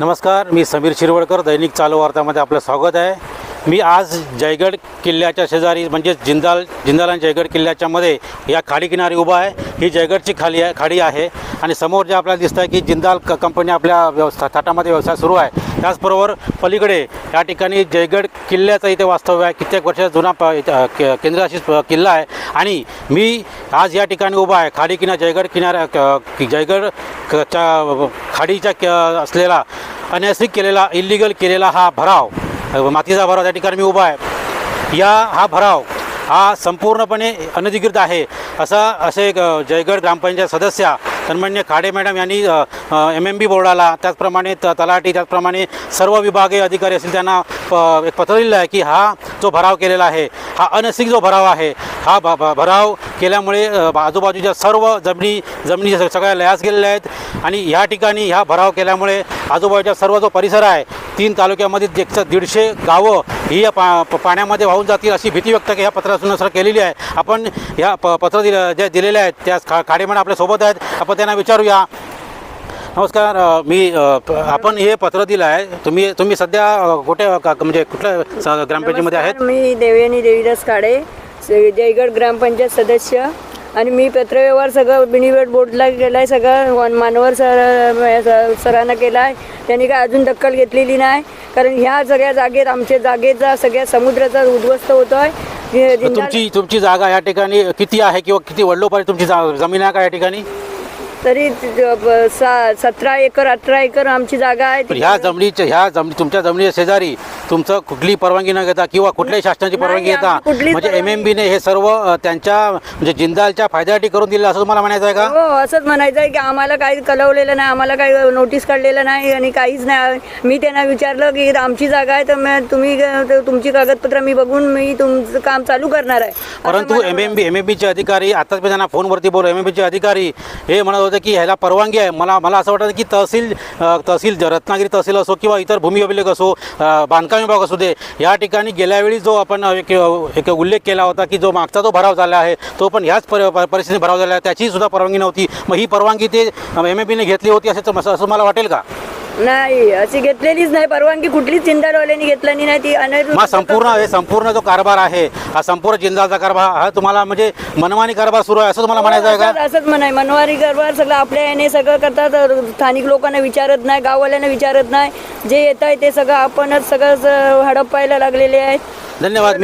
नमस्कार, मी समीर शिरवळकर, दैनिक चालू वार्तामध्ये आपलं स्वागत आहे। मी आज जयगड किल्ल्याच्या शेजारी म्हणजे जिंदाल आणि जयगड किल्ल्याच्या मध्ये या खाडी किनारी उभा आहे। ही जयगडची खाडी आहे आणि समोर जे आपल्याला दिसतं आहे की जिंदाल कंपनी आपल्या थाटामध्ये व्यवसाय सुरू आहे। त्याचबरोबर पलीकडे या ठिकाणी जयगड किल्ल्याचं इथे वास्तव्य आहे। कित्येक वर्षाचा जुना केंद्रशासित किल्ला आहे आणि मी आज या ठिकाणी उभा आहे। खाडी जयगडच्या खाडीच्या असलेला अनैसर्गिक केलेला इल्लीगल केलेला हा भराव, मातीचा भराव त्या ठिकाणी मी उभा आहे। हा भराव हा संपूर्णपणे अनधिकृत आहे असे जयगड ग्रामपंचायत सदस्य सन्मान्य खाडे मॅडम यांनी MMB बोर्डाला, त्याचप्रमाणे तलाठी, त्याचप्रमाणे सर्व विभागीय अधिकारी असतील त्यांना एक पत्र दिलं आहे की हा जो भराव केलेला आहे हा अनैसर्गिक जो भराव आहे, हा भराव केल्यामुळे आजूबाजूच्या सर्व जमिनी सगळ्या लयास गेलेल्या आहेत आणि ह्या ठिकाणी ह्या भराव केल्यामुळे आजूबाजूचा सर्व जो परिसर आहे 3 तालुक्यामध्ये 150 गावं ही पाण्यामध्ये वाहून जातील अशी भीती व्यक्त ह्या पत्रातून केलेली आहे। आपण ह्या पत्र जे दिलेले आहेत त्या खाडे मॅडम आपल्यासोबत आहेत, आपण त्यांना विचारूया। नमस्कार, आपण हे पत्र दिलं आहे, तुम्ही सध्या कुठल्या ग्रामपंचायतीमध्ये आहेत? मी देवयानी देवीदास खाडे, जयगड ग्रामपंचायत सदस्य आणि मी पत्रव्यवहार सगळं बिनिवेट बोर्डला केला आहे, सगळं मानवर सरांना केला आहे। त्यांनी काय अजून दखल घेतलेली नाही, कारण ह्या सगळ्या जागेत आमच्या जागेचा सगळ्या समुद्राचा उद्ध्वस्त होतो आहे। तुमची जागा या ठिकाणी किती आहे किंवा किती वडिलोपार्जित तुमची जमीन आहे का या ठिकाणी? तरी 17 एकर 18 एकर आमची जागा आहे। तुमच्या जमिनीच्या शेजारी तुमचं कुठली परवानगी न घेता किंवा कुठल्याही शासनाची परवानगी घेता म्हणजे MMBने हे सर्व त्यांच्या म्हणजे जिंदालच्या फायद्यासाठी करून दिलं असं तुम्हाला म्हणायचं आहे का? हो, असंच म्हणायचं आहे की आम्हाला काही कळवलेलं नाही, आम्हाला काही नोटीस काढलेलं नाही आणि काहीच नाही। मी त्यांना विचारलं की आमची जागा आहे तर तुम्ही तुमची कागदपत्र मी बघून मी तुमचं काम चालू करणार आहे। परंतु MMBचे अधिकारी, आताच मी त्यांना फोनवरती बोललो, MMBचे अधिकारी हे म्हणत होते की ह्याला परवानगी आहे। मला असं वाटतं की तहसील रत्नागिरी तहसील असो किंवा इतर भूमी अभिलेख असो, बांधकाम विभाग असू दे, या ठिकाणी गेल्यावेळी जो आपण एक उल्लेख केला होता की जो मागचा जो भराव झाला आहे तो पण ह्याच परिस्थितीत भराव झाला आहे, त्याची सुद्धा परवानगी नव्हती। मग ही परवानगी ते MMBने घेतली होती असं मला वाटेल का? नाही, अशी घेतलेलीच नाही परवानगी, कुठलीच जिंदालवाल्यांनी घेतलेली नाही ती। संपूर्ण जो कारभार आहे हा संपूर्ण जिंदालचा कारभार हा तुम्हाला म्हणजे मनमानी कारभार सुरू आहे असं तुम्हाला म्हणायचं आहे का? असंच म्हणाय, मनमानी कारभार सगळं आपल्या याने सगळं करतात, स्थानिक लोकांना विचारत नाही, गाववाल्यांना विचारत नाही, जे येत आहे ते सगळं आपणच सगळं हडपायला लागलेले आहेत। धन्यवाद।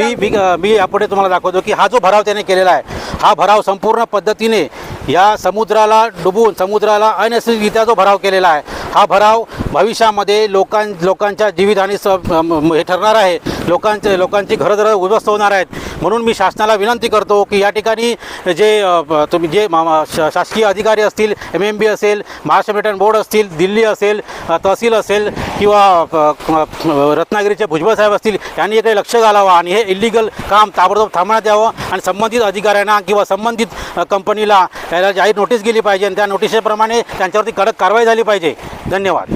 मी यापुढे तुम्हाला दाखवतो की हा जो भराव त्याने केलेला आहे हा भराव संपूर्ण पद्धतीने या समुद्राला डुबून समुद्राला अनैसर्गिकरित्या जो भराव केलेला आहे हा भराव भविष्यामध्ये लोकांच्या जीवितहानी हे ठरणार आहे, लोकांची घरं उद्ध्वस्त होणार आहेत। म्हणून मी शासनाला विनंती करतो की या ठिकाणी जे शासकीय अधिकारी असतील, MMB असेल, महाराष्ट्र पर्यटन बोर्ड असतील, दिल्ली असेल, तहसील असेल किंवा रत्नागिरीचे भुजबळ साहेब असतील, यांनी इकडे लक्ष घालावं आणि हे इल्लीगल काम ताबडतोब थांबवण्यात यावं आणि संबंधित अधिकाऱ्यांना किंवा संबंधित कंपनीला याला जाहीर नोटीस गेली पाहिजे आणि त्या नोटीसप्रमाणे त्यांच्यावरती कडक कारवाई झाली पाहिजे। धन्यवाद।